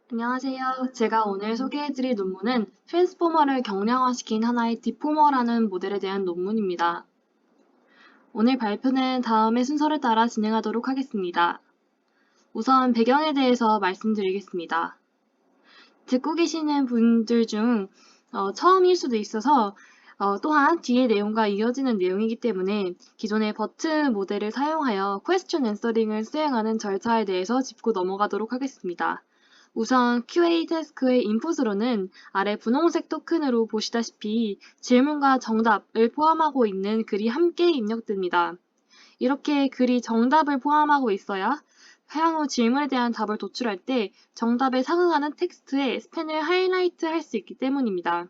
안녕하세요. 제가 오늘 소개해드릴 논문은 트랜스포머를 경량화시킨 하나의 디포머라는 모델에 대한 논문입니다. 오늘 발표는 다음의 순서를 따라 진행하도록 하겠습니다. 우선 배경에 대해서 말씀드리겠습니다. 듣고 계시는 분들 중 처음일 수도 있어서 또한 뒤의 내용과 이어지는 내용이기 때문에 기존의 버트 모델을 사용하여 퀘스천 앤서링을 수행하는 절차에 대해서 짚고 넘어가도록 하겠습니다. 우선 QA 태스크의 인풋으로는 아래 분홍색 토큰으로 보시다시피 질문과 정답을 포함하고 있는 글이 함께 입력됩니다. 이렇게 글이 정답을 포함하고 있어야 향후 질문에 대한 답을 도출할 때 정답에 상응하는 텍스트의 스펜을 하이라이트 할 수 있기 때문입니다.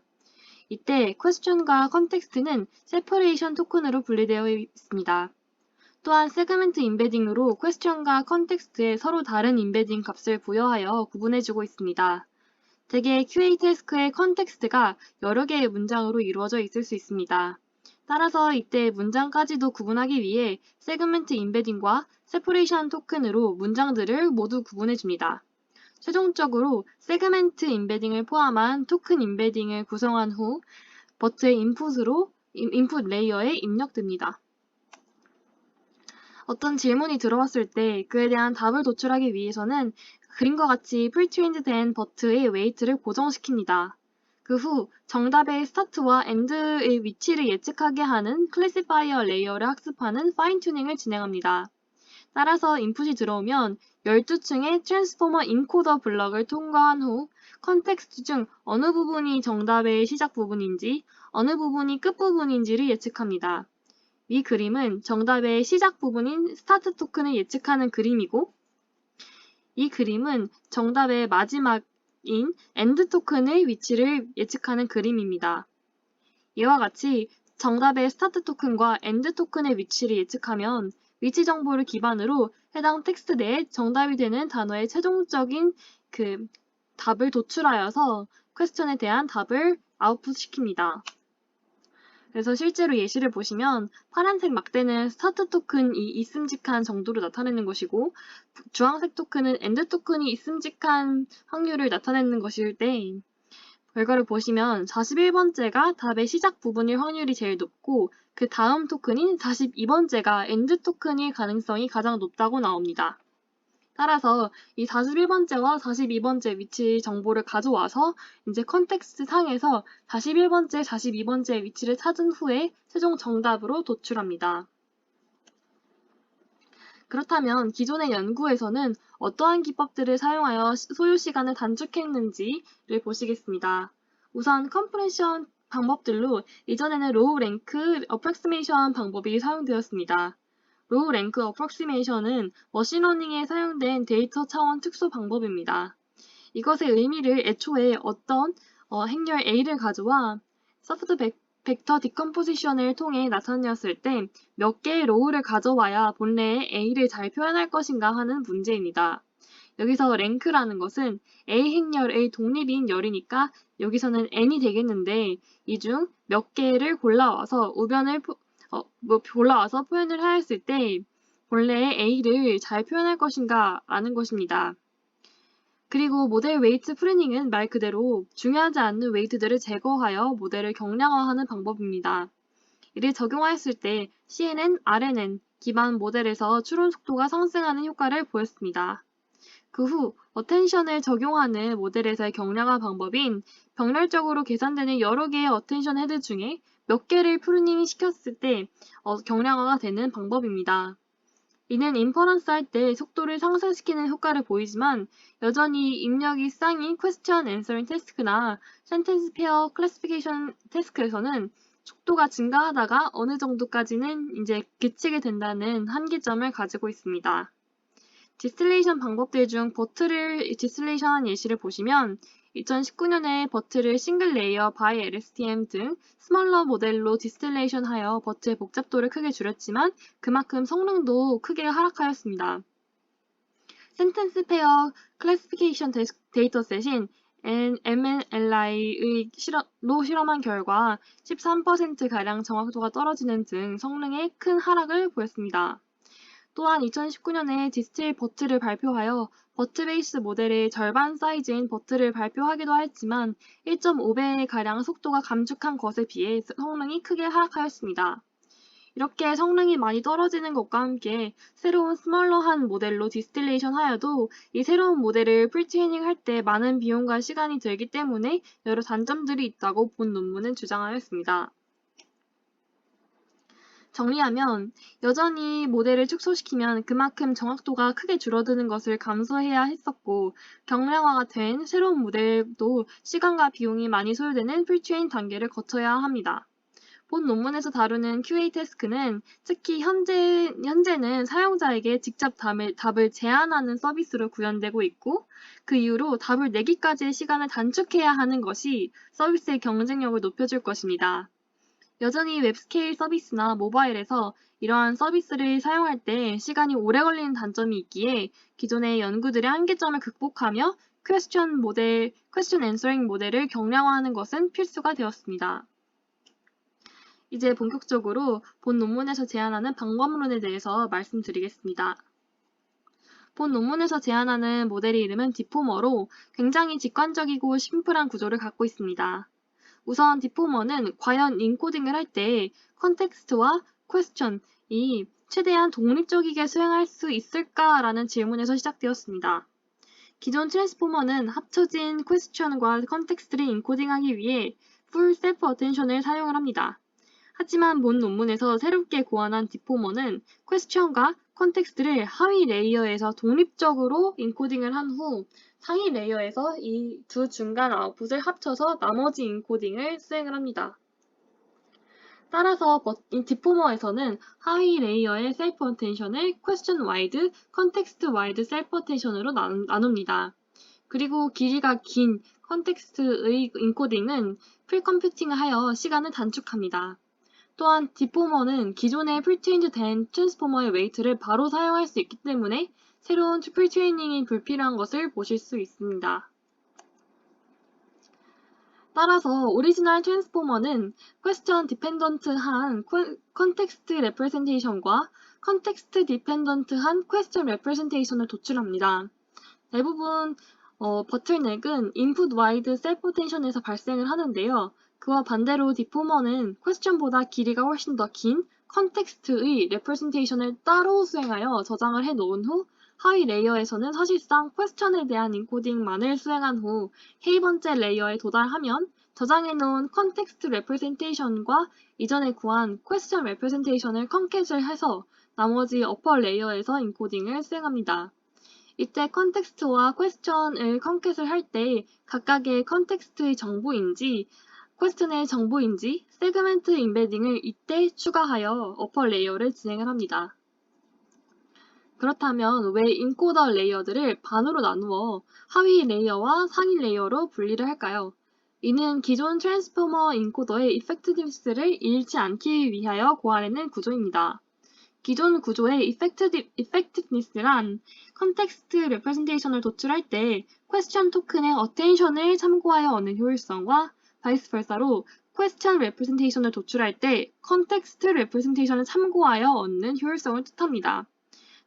이때 question과 context는 separation 토큰으로 분리되어 있습니다. 또한 세그멘트 임베딩으로 question과 context에 서로 다른 임베딩 값을 부여하여 구분해주고 있습니다. 대개 QA 태스크의 context가 여러 개의 문장으로 이루어져 있을 수 있습니다. 따라서 이때 문장까지도 구분하기 위해 세그멘트 임베딩과 세퍼레이션 토큰으로 문장들을 모두 구분해줍니다. 최종적으로 세그멘트 임베딩을 포함한 토큰 임베딩을 구성한 후 버트의 인풋 레이어에 입력됩니다. 어떤 질문이 들어왔을 때 그에 대한 답을 도출하기 위해서는 그림과 같이 프리트레인드 된 버트의 웨이트를 고정시킵니다. 그 후 정답의 스타트와 엔드의 위치를 예측하게 하는 클래시파이어 레이어를 학습하는 파인 튜닝을 진행합니다. 따라서 인풋이 들어오면 12층의 트랜스포머 인코더 블럭을 통과한 후 컨텍스트 중 어느 부분이 정답의 시작 부분인지 어느 부분이 끝 부분인지를 예측합니다. 이 그림은 정답의 시작 부분인 스타트 토큰을 예측하는 그림이고 이 그림은 정답의 마지막인 엔드 토큰의 위치를 예측하는 그림입니다. 이와 같이 정답의 스타트 토큰과 엔드 토큰의 위치를 예측하면 위치 정보를 기반으로 해당 텍스트 내에 정답이 되는 단어의 최종적인 답을 도출하여서 퀘스천에 대한 답을 아웃풋시킵니다. 그래서 실제로 예시를 보시면 파란색 막대는 스타트 토큰이 있음직한 정도로 나타내는 것이고 주황색 토큰은 엔드 토큰이 있음직한 확률을 나타내는 것일 때 결과를 보시면 41번째가 답의 시작 부분일 확률이 제일 높고 그 다음 토큰인 42번째가 엔드 토큰일 가능성이 가장 높다고 나옵니다. 따라서 이 41번째와 42번째 위치 정보를 가져와서 이제 컨텍스트 상에서 41번째, 42번째 위치를 찾은 후에 최종 정답으로 도출합니다. 그렇다면 기존의 연구에서는 어떠한 기법들을 사용하여 소요 시간을 단축했는지를 보시겠습니다. 우선 컴프레션 방법들로 이전에는 로우 랭크 어프렉시메이션 방법이 사용되었습니다. 로우 랭크 어프록시메이션은 머신러닝에 사용된 데이터 차원 특수 방법입니다. 이것의 의미를 애초에 어떤 행렬 A를 가져와 소프트 벡터 디컴포지션을 통해 나타내었을 때 몇 개의 로우를 가져와야 본래의 A를 잘 표현할 것인가 하는 문제입니다. 여기서 랭크라는 것은 A 행렬의 독립인 열이니까 여기서는 n이 되겠는데 이 중 몇 개를 골라와서 골라와서 표현을 하였을 때 본래의 A를 잘 표현할 것인가 라는 것입니다. 그리고 모델 웨이트 프루닝은 말 그대로 중요하지 않는 웨이트들을 제거하여 모델을 경량화하는 방법입니다. 이를 적용하였을 때 CNN, RNN 기반 모델에서 추론 속도가 상승하는 효과를 보였습니다. 그 후 어텐션을 적용하는 모델에서의 경량화 방법인 병렬적으로 계산되는 여러 개의 어텐션 헤드 중에 몇 개를 프루닝 시켰을 때 경량화가 되는 방법입니다. 이는 인퍼런스 할 때 속도를 상승시키는 효과를 보이지만 여전히 입력이 쌍인 Question Answering Task나 Sentence Pair Classification Task에서는 속도가 증가하다가 어느 정도까지는 이제 그치게 된다는 한계점을 가지고 있습니다. 디스틸레이션 방법들 중 버트를 디스틸레이션한 예시를 보시면 2019년에 버트를 싱글 레이어 바이 LSTM 등 스멀러 모델로 디스틸레이션하여 버트의 복잡도를 크게 줄였지만 그만큼 성능도 크게 하락하였습니다. 센텐스 페어 클래시피케이션 데이터셋인 MNLI의 로 실험한 결과 13%가량 정확도가 떨어지는 등 성능에 큰 하락을 보였습니다. 또한 2019년에 디스틸 버트를 발표하여 버트 베이스 모델의 절반 사이즈인 버트를 발표하기도 했지만 1.5배가량 속도가 감축한 것에 비해 성능이 크게 하락하였습니다. 이렇게 성능이 많이 떨어지는 것과 함께 새로운 스멀러한 모델로 디스틸레이션 하여도 이 새로운 모델을 풀트레이닝 할 때 많은 비용과 시간이 들기 때문에 여러 단점들이 있다고 본 논문은 주장하였습니다. 정리하면 여전히 모델을 축소시키면 그만큼 정확도가 크게 줄어드는 것을 감수해야 했었고 경량화가 된 새로운 모델도 시간과 비용이 많이 소요되는 풀트레인 단계를 거쳐야 합니다. 본 논문에서 다루는 QA 태스크는 특히 현재는 사용자에게 직접 답을 제안하는 서비스로 구현되고 있고 그 이후로 답을 내기까지의 시간을 단축해야 하는 것이 서비스의 경쟁력을 높여줄 것입니다. 여전히 웹스케일 서비스나 모바일에서 이러한 서비스를 사용할 때 시간이 오래 걸리는 단점이 있기에 기존의 연구들의 한계점을 극복하며 퀘스천 앤서링 모델을 경량화하는 것은 필수가 되었습니다. 이제 본격적으로 본 논문에서 제안하는 방법론에 대해서 말씀드리겠습니다. 본 논문에서 제안하는 모델의 이름은 디포머로 굉장히 직관적이고 심플한 구조를 갖고 있습니다. 우선 디포머는 과연 인코딩을 할 때 컨텍스트와 퀘스천이 최대한 독립적이게 수행할 수 있을까라는 질문에서 시작되었습니다. 기존 트랜스포머는 합쳐진 퀘스천과 컨텍스트를 인코딩하기 위해 풀 셀프 어텐션을 사용을 합니다. 하지만 본 논문에서 새롭게 고안한 디포머는 퀘스천과 컨텍스트를 하위 레이어에서 독립적으로 인코딩을 한 후 상위 레이어에서 이 두 중간 아웃풋을 합쳐서 나머지 인코딩을 수행을 합니다. 따라서 디포머에서는 하위 레이어의 셀프 어텐션을 퀘스천 와이드, 컨텍스트 와이드 셀프 어텐션으로 나눕니다. 그리고 길이가 긴 컨텍스트의 인코딩은 프리컴퓨팅을 하여 시간을 단축합니다. 또한 디포머는 기존의 프리트레인드 된 트랜스포머의 웨이트를 바로 사용할 수 있기 때문에 새로운 프리트레이닝이 불필요한 것을 보실 수 있습니다. 따라서 오리지널 트랜스포머는 퀘스천 디펜던트한 컨텍스트 레프레젠테이션과 컨텍스트 디펜던트한 퀘스천 레프레젠테이션을 도출합니다. 대부분 버틀넥은 인풋 와이드 셀프 어텐션에서 발생을 하는데요. 그와 반대로 디포머는 퀘스천보다 길이가 훨씬 더 긴 컨텍스트의 레프레젠테이션을 따로 수행하여 저장을 해 놓은 후 하위 레이어에서는 사실상 퀘스천에 대한 인코딩만을 수행한 후 K번째 레이어에 도달하면 저장해 놓은 컨텍스트 레프레젠테이션과 이전에 구한 퀘스천 레프레젠테이션을 컨캣을 해서 나머지 어퍼 레이어에서 인코딩을 수행합니다. 이때 컨텍스트와 퀘스천을 컨캣을 할 때 각각의 컨텍스트의 정보인지 퀘스천의 정보인지 세그멘트 임베딩을 이때 추가하여 어퍼 레이어를 진행을 합니다. 그렇다면 왜 인코더 레이어들을 반으로 나누어 하위 레이어와 상위 레이어로 분리를 할까요? 이는 기존 트랜스포머 인코더의 이펙티브니스를 잃지 않기 위하여 고안해낸 구조입니다. 기존 구조의 이펙티브니스란 컨텍스트 레프레젠테이션을 도출할 때 퀘스천 토큰의 어텐션을 참고하여 얻는 효율성과 바이스 벌사로 퀘스천 레프레젠테이션을 도출할 때 컨텍스트 레프레젠테이션을 참고하여 얻는 효율성을 뜻합니다.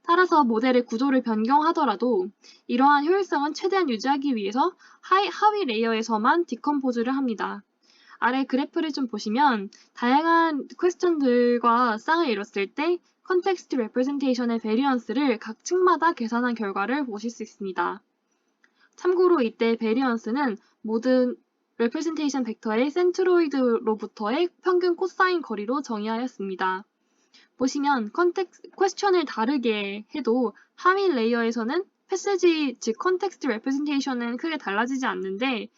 따라서 모델의 구조를 변경하더라도 이러한 효율성은 최대한 유지하기 위해서 하위 레이어에서만 디컴포즈를 합니다. 아래 그래프를 좀 보시면 다양한 퀘스천들과 쌍을 이뤘을 때 컨텍스트 레프레젠테이션의 베리언스를 각 층마다 계산한 결과를 보실 수 있습니다. 참고로 이때 베리언스는 모든 레프레젠테이션 벡터의 센트로이드로부터의 평균 코사인 거리로 정의하였습니다. 보시면 퀘스천을 다르게 해도 하위 레이어에서는 패시지, 즉 컨텍스트 레프레젠테이션은 크게 달라지지 않는데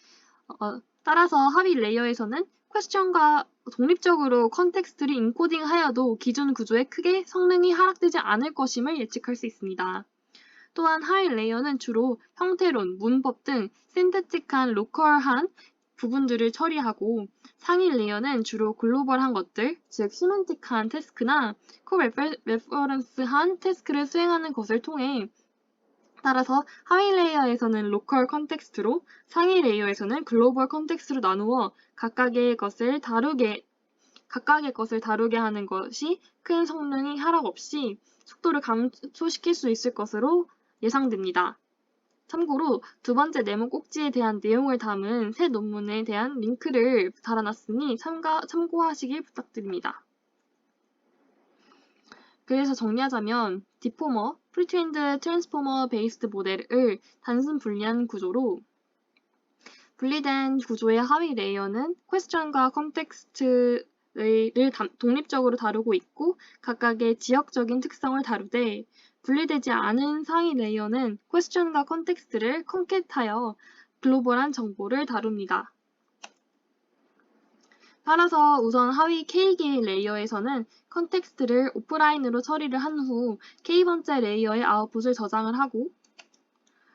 따라서 하위 레이어에서는 퀘스천과 독립적으로 컨텍스트를 인코딩하여도 기존 구조에 크게 성능이 하락되지 않을 것임을 예측할 수 있습니다. 또한 하위 레이어는 주로 형태론, 문법 등 신테틱한 로컬한 부분들을 처리하고 상위 레이어는 주로 글로벌한 것들, 즉 시멘틱한 태스크나 코레퍼런스한 태스크를 수행하는 것을 통해 따라서 하위 레이어에서는 로컬 컨텍스트로 상위 레이어에서는 글로벌 컨텍스트로 나누어 각각의 것을 다루게 하는 것이 큰 성능이 하락 없이 속도를 감소시킬 수 있을 것으로 예상됩니다. 참고로 두 번째 네모 꼭지에 대한 내용을 담은 새 논문에 대한 링크를 달아놨으니 참고하시길 부탁드립니다. 그래서 정리하자면 디포머, 프리트레인드 트랜스포머 베이스드 모델을 단순 분리한 구조로 분리된 구조의 하위 레이어는 퀘스천과 컨텍스트를 독립적으로 다루고 있고 각각의 지역적인 특성을 다루되 분리되지 않은 상위 레이어는 퀘스천과 컨텍스트를 컨캣하여 글로벌한 정보를 다룹니다. 따라서 우선 하위 K개의 레이어에서는 컨텍스트를 오프라인으로 처리를 한 후 K번째 레이어의 아웃풋을 저장을 하고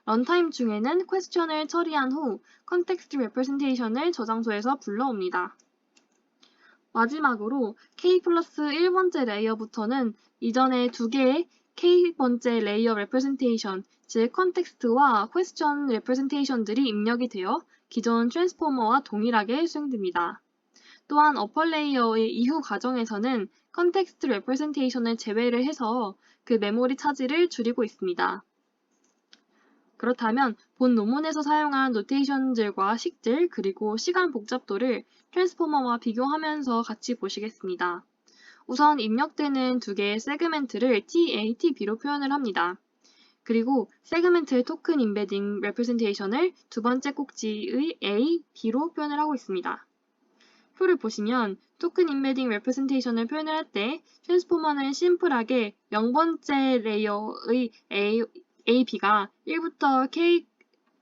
런타임 중에는 퀘스천을 처리한 후 컨텍스트 레프레젠테이션을 저장소에서 불러옵니다. 마지막으로 K 플러스 1번째 레이어부터는 이전의 두 개의 K번째 레이어 레프레젠테이션, 즉 컨텍스트와 퀘스천 레프레젠테이션들이 입력이 되어 기존 트랜스포머와 동일하게 수행됩니다. 또한 어퍼 레이어의 이후 과정에서는 컨텍스트 레프레젠테이션을 제외를 해서 그 메모리 차지를 줄이고 있습니다. 그렇다면 본 논문에서 사용한 노테이션들과 식들 그리고 시간 복잡도를 트랜스포머와 비교하면서 같이 보시겠습니다. 우선 입력되는 두 개의 세그멘트를 TA, TB로 표현을 합니다. 그리고 세그멘트의 토큰 임베딩 레프레젠테이션을 두 번째 꼭지의 A, B로 표현을 하고 있습니다. 표를 보시면 토큰 임베딩 레프레젠테이션을 표현을 할 때 트랜스포머는 심플하게 0번째 레이어의 AB가 1부터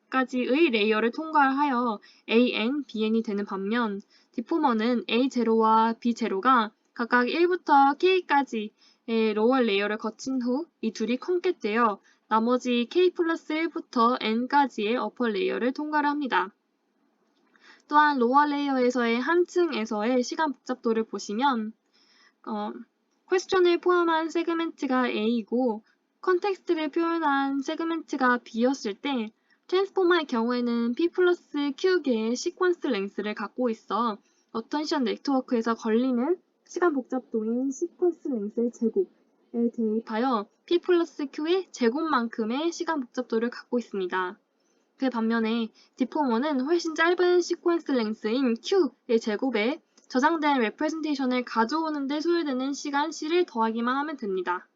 K까지의 레이어를 통과하여 AN, BN이 되는 반면 디포머는 A0와 B0가 각각 1부터 K까지의 로월 레이어를 거친 후 이 둘이 컨캣되어 나머지 K 플러스 1부터 N까지의 어퍼 레이어를 통과를 합니다. 또한 로어 레이어에서의 한 층에서의 시간 복잡도를 보시면 퀘스천을 포함한 세그멘트가 A이고 컨텍스트를 표현한 세그멘트가 B였을 때 트랜스포머의 경우에는 P 플러스 Q개의 시퀀스 랭스를 갖고 있어 어텐션 네트워크에서 걸리는 시간 복잡도인 시퀀스 랭스의 제곱에 대입하여 P 플러스 Q의 제곱만큼의 시간 복잡도를 갖고 있습니다. 그 반면에 디포머는 훨씬 짧은 시퀀스 랭스인 Q의 제곱에 저장된 레프레젠테이션을 가져오는 데 소요되는 시간 C를 더하기만 하면 됩니다.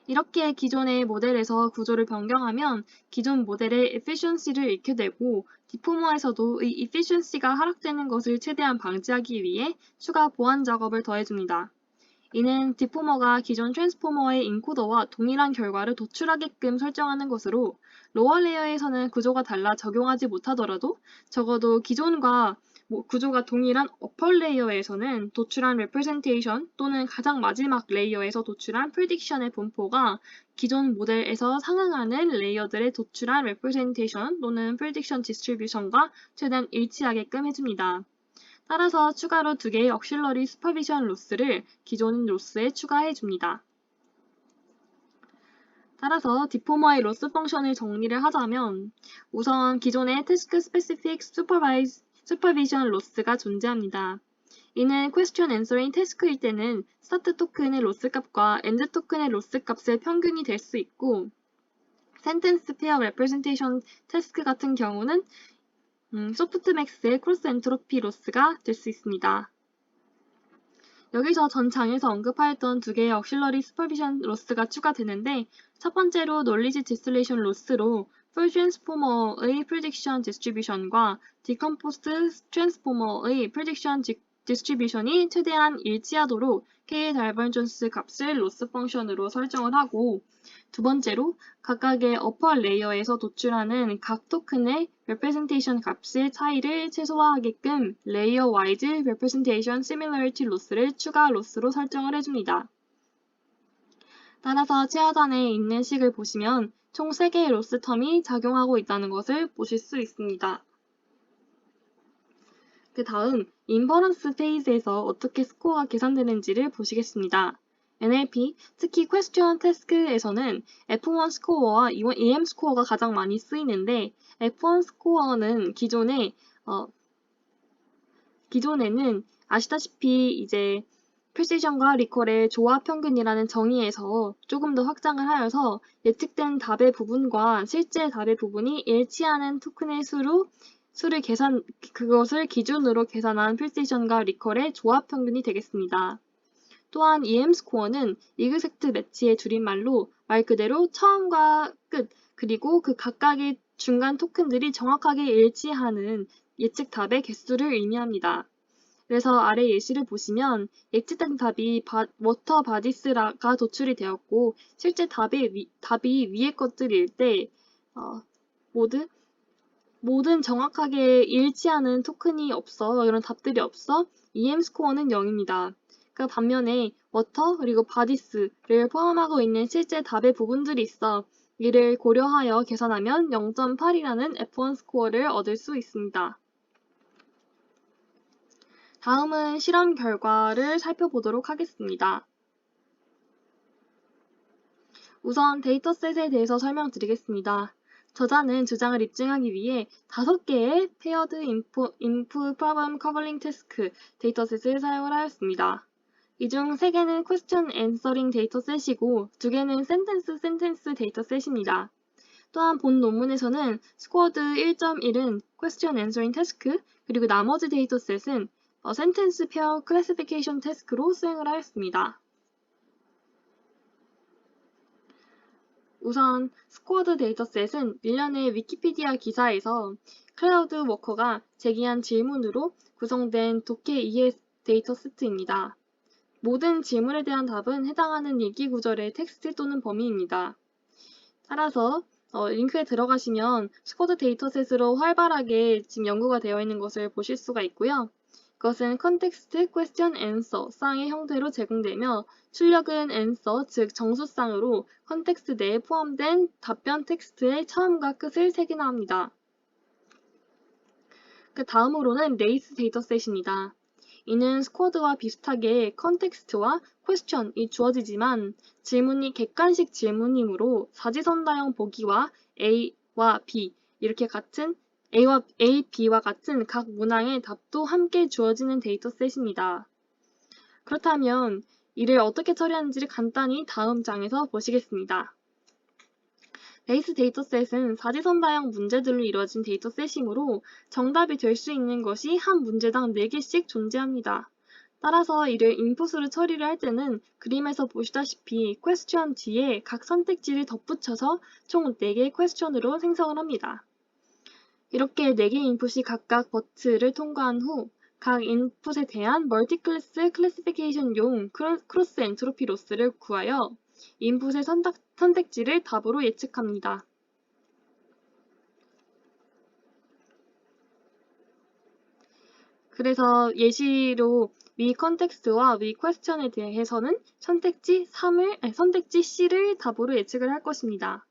이렇게 기존의 모델에서 구조를 변경하면 기존 모델의 efficiency를 잃게 되고 디포머에서도 이 efficiency가 하락되는 것을 최대한 방지하기 위해 추가 보안 작업을 더해줍니다. 이는 디포머가 기존 트랜스포머의 인코더와 동일한 결과를 도출하게끔 설정하는 것으로 로어 레이어에서는 구조가 달라 적용하지 못하더라도 적어도 기존과 구조가 동일한 어퍼 레이어에서는 도출한 레프레젠테이션 또는 가장 마지막 레이어에서 도출한 프리딕션의 분포가 기존 모델에서 상응하는 레이어들의 도출한 레프레젠테이션 또는 프리딕션 디스트리뷰션과 최대한 일치하게끔 해줍니다. 따라서 추가로 두 개의 억실러리 슈퍼비전 로스를 기존 로스에 추가해줍니다. 따라서 디포머의 로스 펑션을 정리를 하자면 우선 기존의 태스크 스페시픽 슈퍼비전 로스가 존재합니다. 이는 question answering 태스크일 때는 start 토큰의 로스 값과 end 토큰의 로스 값의 평균이 될 수 있고 sentence pair representation 태스크 같은 경우는 소프트맥스의 크로스 엔트로피 로스가 될 수 있습니다. 여기서 전 장에서 언급하였던 두 개의 억실러리 슈퍼비전 로스가 추가되는데 첫 번째로 knowledge distillation 로스로 full transformer의 prediction distribution과 decomposed transformer의 prediction distribution이 최대한 일치하도록 K의 다이버전스 값을 로스 펑션으로 설정을 하고 두 번째로 각각의 어퍼 레이어에서 도출하는 각 토큰의 representation 값의 차이를 최소화하게끔 레이어 와이즈 representation similarity 로스를 추가 로스로 설정을 해줍니다. 따라서 최하단에 있는 식을 보시면 총 3개의 로스 텀이 작용하고 있다는 것을 보실 수 있습니다. 그 다음 인퍼런스 페이즈에서 어떻게 스코어가 계산되는지를 보시겠습니다. NLP, 특히 question task에서는 F1 스코어와 EM 스코어가 가장 많이 쓰이는데 F1 스코어는 기존에는 아시다시피 이제 프리시전과 리콜의 조합 평균이라는 정의에서 조금 더 확장을 하여서 예측된 답의 부분과 실제 답의 부분이 일치하는 토큰의 그것을 기준으로 계산한 프리시전과 리콜의 조합 평균이 되겠습니다. 또한 EM 스코어는 이그젝트 매치의 줄임말로 말 그대로 처음과 끝, 그리고 그 각각의 중간 토큰들이 정확하게 일치하는 예측 답의 개수를 의미합니다. 그래서 아래 예시를 보시면 예측된 답이 워터 바디스가 도출이 되었고 실제 답이 위의 것들일 때 모든 정확하게 일치하는 토큰이 없어 이런 답들이 없어 EM 스코어는 0입니다. 그 반면에 워터 그리고 바디스를 포함하고 있는 실제 답의 부분들이 있어 이를 고려하여 계산하면 0.8이라는 F1 스코어를 얻을 수 있습니다. 다음은 실험 결과를 살펴보도록 하겠습니다. 우선 데이터셋에 대해서 설명드리겠습니다. 저자는 주장을 입증하기 위해 5개의 Paired Input Problem Coupling Task 데이터셋을 사용을 하였습니다. 이 중 3개는 Question Answering 데이터셋이고 2개는 Sentence 데이터셋입니다. 또한 본 논문에서는 스쿼드 1.1은 Question Answering Task, 그리고 나머지 데이터셋은 Sentence Pair Classification Task로 수행을 하였습니다. 우선 스쿼드 데이터셋은 일련의 위키피디아 기사에서 클라우드 워커가 제기한 질문으로 구성된 독해 이해 데이터세트입니다. 모든 질문에 대한 답은 해당하는 얘기 구절의 텍스트 또는 범위입니다. 따라서 링크에 들어가시면 스쿼드 데이터셋으로 활발하게 지금 연구가 되어 있는 것을 보실 수가 있고요. 그것은 컨텍스트, question, answer 쌍의 형태로 제공되며 출력은 answer, 즉 정수쌍으로 컨텍스트 내에 포함된 답변 텍스트의 처음과 끝을 색인화합니다. 그 다음으로는 레이스 데이터셋입니다. 이는 스쿼드와 비슷하게 컨텍스트와 question이 주어지지만 질문이 객관식 질문이므로 사지선다형 보기와 A와 B 이렇게 같은 A, B와 같은 각 문항의 답도 함께 주어지는 데이터셋입니다. 그렇다면 이를 어떻게 처리하는지를 간단히 다음 장에서 보시겠습니다. 레이스 데이터셋은 사지선다형 문제들로 이루어진 데이터셋이므로 정답이 될 수 있는 것이 한 문제당 4개씩 존재합니다. 따라서 이를 인풋으로 처리를 할 때는 그림에서 보시다시피 question 뒤에 각 선택지를 덧붙여서 총 4개의 question으로 생성을 합니다. 이렇게 4개의 인풋이 각각 버트를 통과한 후 각 인풋에 대한 멀티클래스 클래시피케이션용 크로스 엔트로피 로스를 구하여 인풋의 선택지를 답으로 예측합니다. 그래서 예시로 위 컨텍스트와 위 퀘스천에 대해서는 선택지 C를 답으로 예측을 할 것입니다.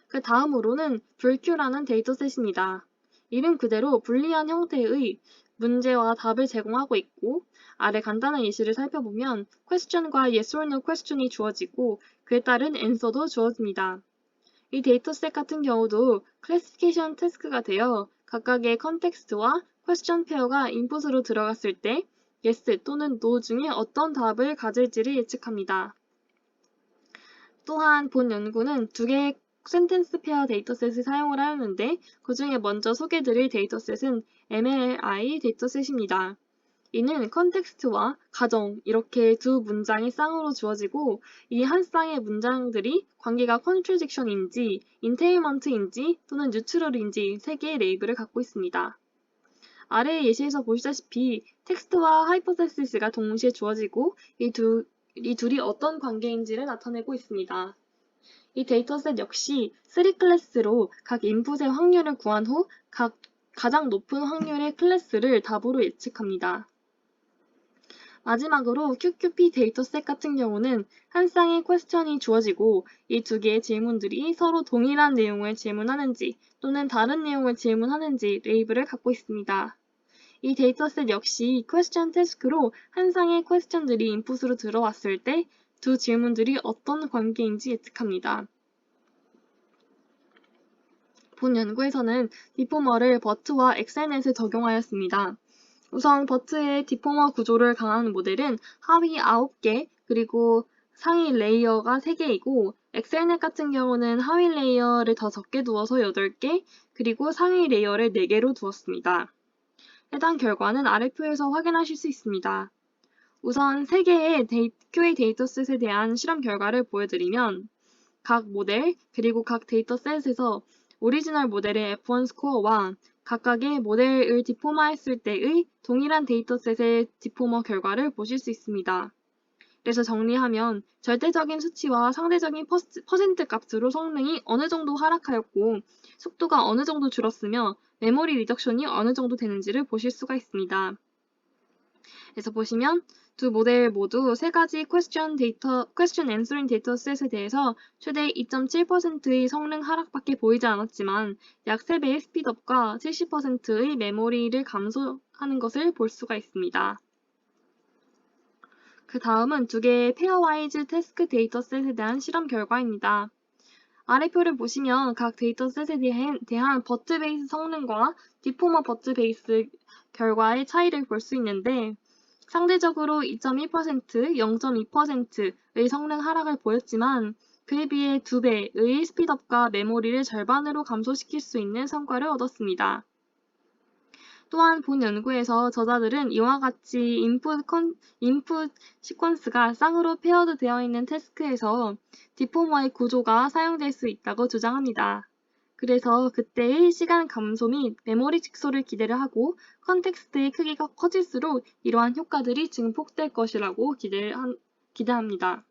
그 다음으로는 불큐라는 데이터셋입니다. 이름 그대로 불리한 형태의 문제와 답을 제공하고 있고 아래 간단한 예시를 살펴보면 question과 yes or no question이 주어지고 그에 따른 answer도 주어집니다. 이 데이터셋 같은 경우도 클래시피케이션 태스크가 되어 각각의 컨텍스트와 question 페어가 인풋으로 들어갔을 때 yes 또는 no 중에 어떤 답을 가질지를 예측합니다. 또한 본 연구는 2개의 센텐스 페어 데이터셋을 사용을 하였는데 그 중에 먼저 소개드릴 데이터셋은 MLI 데이터셋입니다. 이는 컨텍스트와 가정 이렇게 두 문장이 쌍으로 주어지고 이 한 쌍의 문장들이 관계가 contradiction인지, entailment인지 또는 뉴트럴인지 3개의 레이블을 갖고 있습니다. 아래의 예시에서 보시다시피 텍스트와 하이포테시스가 동시에 주어지고 이 둘이 어떤 관계인지를 나타내고 있습니다. 이 데이터셋 역시 3클래스로 각 인풋의 확률을 구한 후 가장 높은 확률의 클래스를 답으로 예측합니다. 마지막으로 QQP 데이터셋 같은 경우는 한 쌍의 퀘스천이 주어지고 이 2개의 질문들이 서로 동일한 내용을 질문하는지 또는 다른 내용을 질문하는지 레이블을 갖고 있습니다. 이 데이터셋 역시 퀘스천 태스크로 한 쌍의 퀘스천들이 인풋으로 들어왔을 때 두 질문들이 어떤 관계인지 예측합니다. 본 연구에서는 디포머를 버트와 엑셀넷에 적용하였습니다. 우선 버트의 디포머 구조를 강한 모델은 하위 9개, 그리고 상위 레이어가 3개이고 엑셀넷 같은 경우는 하위 레이어를 더 적게 두어서 8개, 그리고 상위 레이어를 4개로 두었습니다. 해당 결과는 아래표에서 확인하실 수 있습니다. 우선 3개의 QA 데이터셋에 대한 실험 결과를 보여드리면 각 모델, 그리고 각 데이터셋에서 오리지널 모델의 F1 스코어와 각각의 모델을 디포머했을 때의 동일한 데이터셋의 디포머 결과를 보실 수 있습니다. 그래서 정리하면 절대적인 수치와 상대적인 퍼센트 값으로 성능이 어느 정도 하락하였고 속도가 어느 정도 줄었으며 메모리 리덕션이 어느 정도 되는지를 보실 수가 있습니다. 그래서 보시면 두 모델 모두 3가지 question answering 데이터셋에 대해서 최대 2.7%의 성능 하락밖에 보이지 않았지만 약 3배의 스피드업과 70%의 메모리를 감소하는 것을 볼 수가 있습니다. 그 다음은 2개의 페어와이즈 태스크 데이터셋에 대한 실험 결과입니다. 아래표를 보시면 각 데이터셋에 대한 버트 베이스 성능과 디포머 버트 베이스 결과의 차이를 볼 수 있는데 상대적으로 2.1%, 0.2%의 성능 하락을 보였지만 그에 비해 2배의 스피드업과 메모리를 절반으로 감소시킬 수 있는 성과를 얻었습니다. 또한 본 연구에서 저자들은 이와 같이 인풋 시퀀스가 쌍으로 페어드 되어 있는 태스크에서 디포머의 구조가 사용될 수 있다고 주장합니다. 그래서 그때의 시간 감소 및 메모리 축소를 기대를 하고 컨텍스트의 크기가 커질수록 이러한 효과들이 증폭될 것이라고 기대합니다.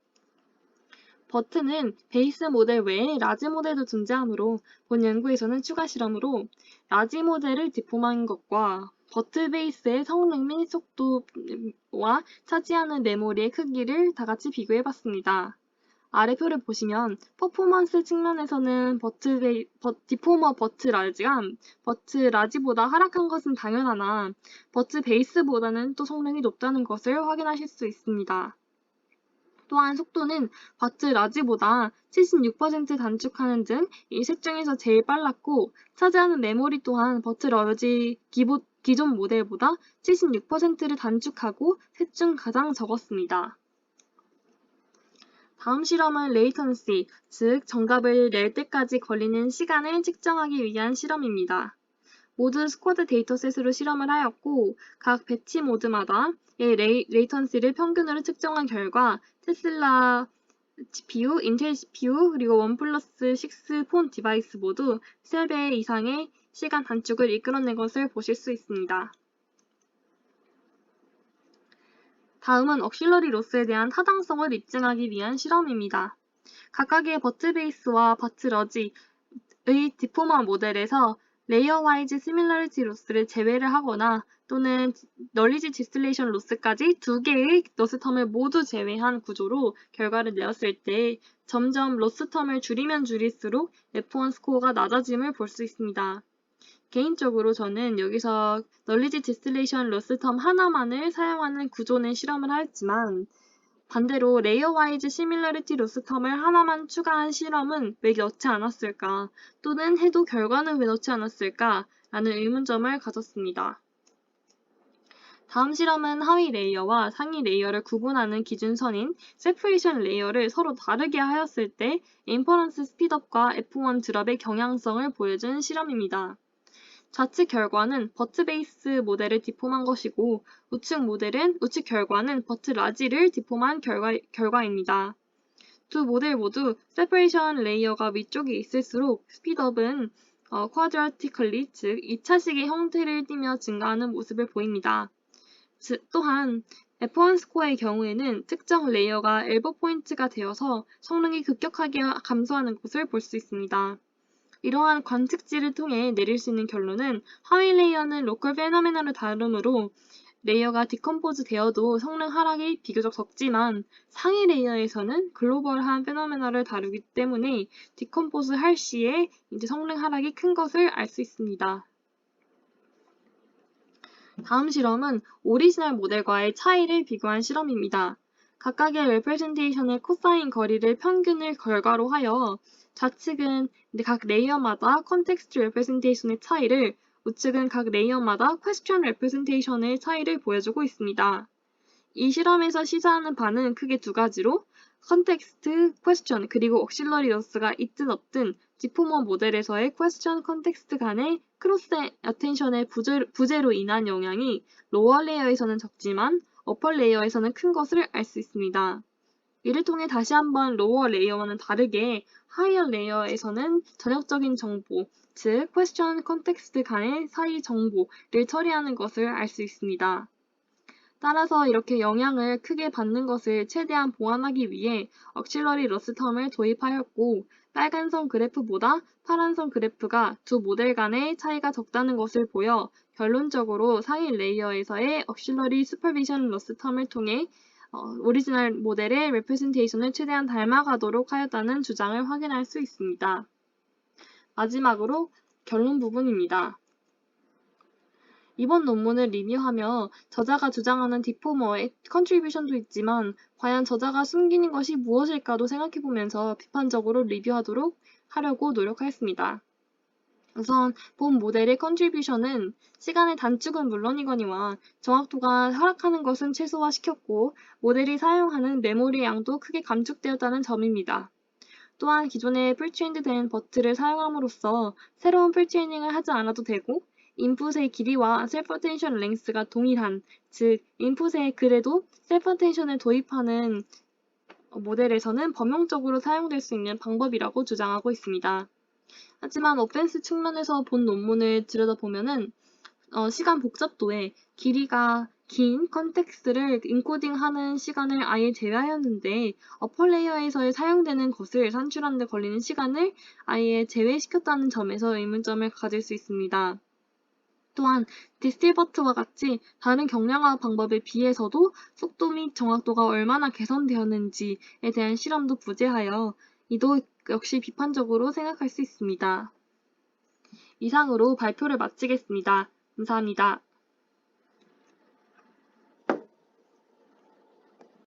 버트는 베이스 모델 외에 라지 모델도 존재하므로 본 연구에서는 추가 실험으로 라지 모델을 디포머한 것과 버트 베이스의 성능 및 속도와 차지하는 메모리의 크기를 다 같이 비교해봤습니다. 아래표를 보시면 퍼포먼스 측면에서는 디포머 버트 라지가 버트 라지보다 하락한 것은 당연하나 버트 베이스보다는 또 성능이 높다는 것을 확인하실 수 있습니다. 또한 속도는 버트 라지보다 76% 단축하는 등 이 셋 중에서 제일 빨랐고 차지하는 메모리 또한 버트 라지 기존 모델보다 76%를 단축하고 셋 중 가장 적었습니다. 다음 실험은 레이턴시, 즉 정답을 낼 때까지 걸리는 시간을 측정하기 위한 실험입니다. 모두 스쿼드 데이터셋으로 실험을 하였고 각 배치 모드마다의 레이턴시를 평균으로 측정한 결과 테슬라 CPU, 인텔 CPU, 그리고 원 플러스 6 폰 디바이스 모두 3배 이상의 시간 단축을 이끌어낸 것을 보실 수 있습니다. 다음은 억실러리 로스에 대한 타당성을 입증하기 위한 실험입니다. 각각의 버트 베이스와 버트 러지의 디포머 모델에서 레이어 와이즈 시밀러리티 로스를 제외를 하거나 또는 널리지 디스틸레이션 로스까지 2개의 로스 텀을 모두 제외한 구조로 결과를 내었을 때 점점 로스 텀을 줄이면 줄일수록 F1 스코어가 낮아짐을 볼 수 있습니다. 개인적으로 저는 여기서 널리지 디스틸레이션 로스 텀 하나만을 사용하는 구조는 실험을 하였지만 반대로 레이어 와이즈 시밀러리티 로스 텀을 하나만 추가한 실험은 왜 넣지 않았을까 또는 해도 결과는 왜 넣지 않았을까 라는 의문점을 가졌습니다. 다음 실험은 하위 레이어와 상위 레이어를 구분하는 기준선인 세퍼레이션 레이어를 서로 다르게 하였을 때 인퍼런스 스피드업과 F1 드롭의 경향성을 보여준 실험입니다. 좌측 결과는 버트 베이스 모델을 디폼한 것이고 우측 결과는 버트 라지를 디폼한 결과입니다. 두 모델 모두 세퍼레이션 레이어가 위쪽에 있을수록 스피드업은 quadratically, 즉 2차식의 형태를 띠며 증가하는 모습을 보입니다. 또한 F1 스코어의 경우에는 특정 레이어가 엘보 포인트가 되어서 성능이 급격하게 감소하는 것을 볼 수 있습니다. 이러한 관측지를 통해 내릴 수 있는 결론은 하위 레이어는 로컬 페노메나를 다루므로 레이어가 디컴포즈 되어도 성능 하락이 비교적 적지만 상위 레이어에서는 글로벌한 페노메나를 다루기 때문에 디컴포즈 할 시에 성능 하락이 큰 것을 알 수 있습니다. 다음 실험은 오리지널 모델과의 차이를 비교한 실험입니다. 각각의 레프레젠테이션의 코사인 거리를 평균을 결과로 하여 좌측은 각 레이어마다 컨텍스트 레프레젠테이션의 차이를 우측은 각 레이어마다 question representation의 차이를 보여주고 있습니다. 이 실험에서 시사하는 바는 크게 두 가지로 컨텍스트, question, 그리고 억실러리 로스가 있든 없든 디포머 모델에서의 question, 컨텍스트 간의 크로스 어텐션의 부재로 인한 영향이 로어 레이어에서는 적지만 어퍼 레이어에서는 큰 것을 알 수 있습니다. 이를 통해 다시 한번 로어 레이어와는 다르게 하이어 레이어에서는 전역적인 정보, 즉 question, 컨텍스트 간의 사이 정보를 처리하는 것을 알 수 있습니다. 따라서 이렇게 영향을 크게 받는 것을 최대한 보완하기 위해 억실러리 로스 텀을 도입하였고 빨간 선 그래프보다 파란 선 그래프가 두 모델 간의 차이가 적다는 것을 보여 결론적으로 상위 레이어에서의 억실러리 슈퍼비전 로스 텀을 통해 오리지널 모델의 레프레젠테이션을 최대한 닮아가도록 하였다는 주장을 확인할 수 있습니다. 마지막으로 결론 부분입니다. 이번 논문을 리뷰하며 저자가 주장하는 디포머의 컨트리뷰션도 있지만 과연 저자가 숨기는 것이 무엇일까도 생각해보면서 비판적으로 리뷰하도록 하려고 노력하였습니다. 우선 본 모델의 컨트리뷰션은 시간의 단축은 물론이거니와 정확도가 하락하는 것은 최소화시켰고 모델이 사용하는 메모리 양도 크게 감축되었다는 점입니다. 또한 기존의 프리트레인드 된 버트를 사용함으로써 새로운 프리트레이닝을 하지 않아도 되고 인풋의 길이와 셀프 어텐션 랭스가 동일한, 즉 인풋에 그래도 셀프 어텐션을 도입하는 모델에서는 범용적으로 사용될 수 있는 방법이라고 주장하고 있습니다. 하지만 어펜스 측면에서 본 논문을 들여다보면은 시간 복잡도에 길이가 긴 컨텍스트를 인코딩하는 시간을 아예 제외하였는데 어퍼 레이어에서 사용되는 것을 산출하는 데 걸리는 시간을 아예 제외시켰다는 점에서 의문점을 가질 수 있습니다. 또한 디스틸버트와 같이 다른 경량화 방법에 비해서도 속도 및 정확도가 얼마나 개선되었는지에 대한 실험도 부재하여 이도 역시 비판적으로 생각할 수 있습니다. 이상으로 발표를 마치겠습니다. 감사합니다.